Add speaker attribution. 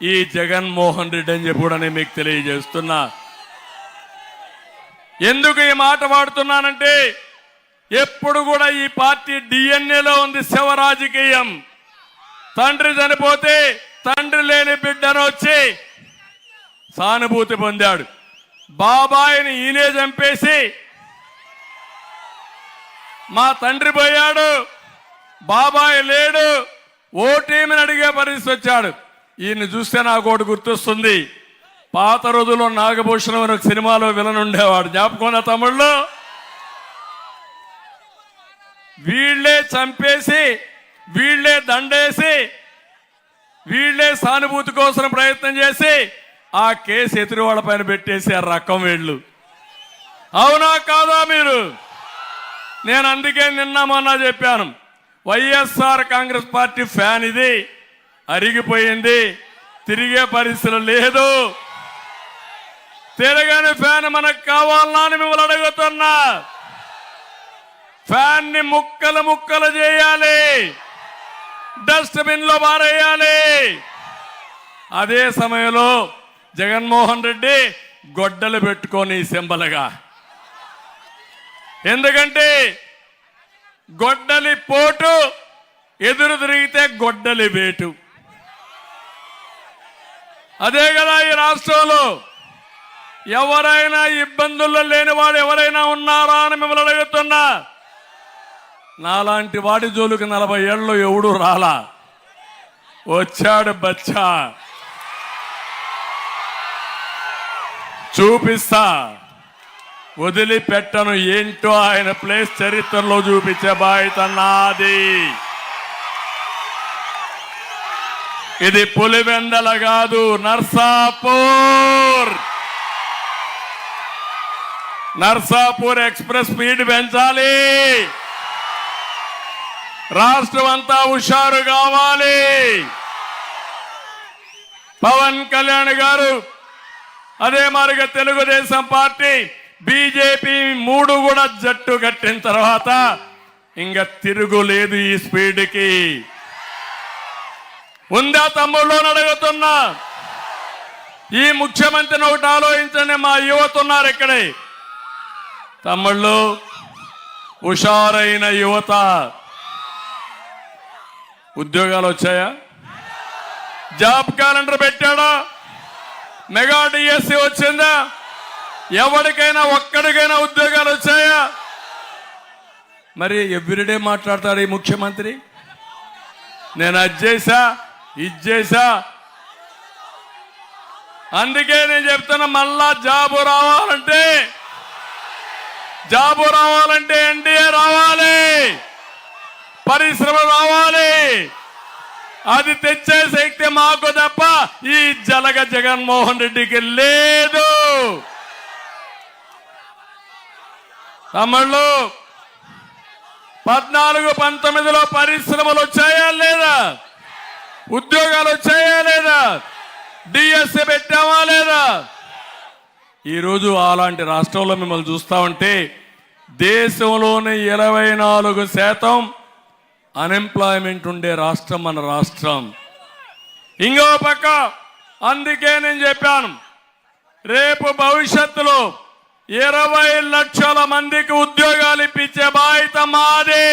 Speaker 1: ఈ జగన్మోహన్ రెడ్డి అని చెప్పి కూడా నేను మీకు తెలియజేస్తున్నా. ఎందుకు ఈ మాట వాడుతున్నానంటే ఎప్పుడు కూడా ఈ పార్టీ డిఎన్ఏలో ఉంది శవ రాజకీయం. తండ్రి చనిపోతే తండ్రి లేని బిడ్డను వచ్చి సానుభూతి పొందాడు. బాబాయిని ఈయనే చంపేసి మా తండ్రి పోయాడు, బాబాయ్ లేడు, ఓటేమని అడిగే పరిస్థితి వచ్చాడు. ఈయన్ని చూస్తే నాకు ఒకటి గుర్తొస్తుంది. పాత రోజుల్లో నాగభూషణం అని ఒక సినిమాలో విలన్ ఉండేవాడు, జ్ఞాపకం తమ్ముళ్ళు. వీళ్లే చంపేసి వీళ్లే దండేసి వీళ్లే సానుభూతి కోసం ప్రయత్నం చేసి ఆ కేసు ఎదురు వాళ్ళ పైన పెట్టేసి ఆ రకం వీళ్ళు. అవునా కాదా మీరు? నేను అందుకే నిన్న మొన్న చెప్పాను, వైఎస్ఆర్ కాంగ్రెస్ పార్టీ ఫ్యాన్ ఇది అరిగిపోయింది, తిరిగే పరిస్థితులు లేదు. తిరగని ఫ్యాన్ మనకు కావాలన్నా అని మిమ్మల్ని అడుగుతున్నా. ఫ్యాన్ ని ముక్కలు ముక్కలు చేయాలి, డస్ట్బిన్ లో పారేయాలి. అదే సమయంలో జగన్మోహన్ రెడ్డి గొడ్డలు పెట్టుకొని సింబలుగా, ఎందుకంటే గొడ్డలి పోటు ఎదురు తిరిగితే గొడ్డలి వేటు. అదే కదా ఈ రాష్ట్రంలో. ఎవరైనా ఇబ్బందుల్లో లేని వాడు ఎవరైనా ఉన్నారా అని మిమ్మల్ని అడుగుతున్నా. నాలాంటి వాడి జోలికి 40 ఏళ్ళు ఎవడు రాలా. వచ్చాడు బచ్చా, చూపిస్తా, వదిలిపెట్టను. ఏంటో ఆయన ప్లేస్ చరిత్రలో చూపించే బాధ్యత నాది. ఇది పులివెందల కాదు, నర్సాపూర్. నర్సాపూర్ ఎక్స్ప్రెస్ స్పీడ్ పెంచాలి. రాష్ట్రం అంతా హుషారు కావాలి. పవన్ కళ్యాణ్ గారు, అదే మాదిరిగా తెలుగుదేశం పార్టీ, బీజేపీ 3 కూడా జట్టు కట్టిన తర్వాత ఇంకా తిరుగులేదు ఈ స్పీడ్కి. ఉందా తమ్ముళ్ళు అడుగుతున్నా. ఈ ముఖ్యమంత్రిని ఒకటి ఆలోచించండి, మా యువత ఉన్నారు ఇక్కడే. తమ్ముళ్ళు, హుషారైన యువత. ఉద్యోగాలు వచ్చాయా? జాబ్ క్యాలెండర్ పెట్టాడా? మెగా డిఎస్సి వచ్చిందా? ఎవరికైనా ఒక్కడికైనా ఉద్యోగాలు వచ్చాయా? మరి ఎవ్రీడే మాట్లాడతాడు ఈ ముఖ్యమంత్రి, నేను అది చేశా ఇది చేశా. అందుకే నేను చెప్తున్నా, మళ్ళా జాబు రావాలంటే ఎన్డీఏ రావాలి, పరిశ్రమ రావాలి. అది తెచ్చే శక్తి మాకు తప్ప ఈ జగన్మోహన్ రెడ్డికి లేదు. తమ్ముళ్ళు, 14-19లో పరిశ్రమలు వచ్చాయా లేదా? ఉద్యోగాలు వచ్చాయా లేదా? డిఎస్సి పెట్టామా లేదా? ఈరోజు అలాంటి రాష్ట్రంలో మిమ్మల్ని చూస్తా ఉంటే దేశంలోనే 24% అన్ఎంప్లాయ్మెంట్ ఉండే రాష్ట్రం మన రాష్ట్రం. ఇంకో పక్క, అందుకే నేను చెప్పాను, రేపు భవిష్యత్తులో 20 లక్షల మందికి ఉద్యోగాలు ఇప్పించే బాధ్యత మాది.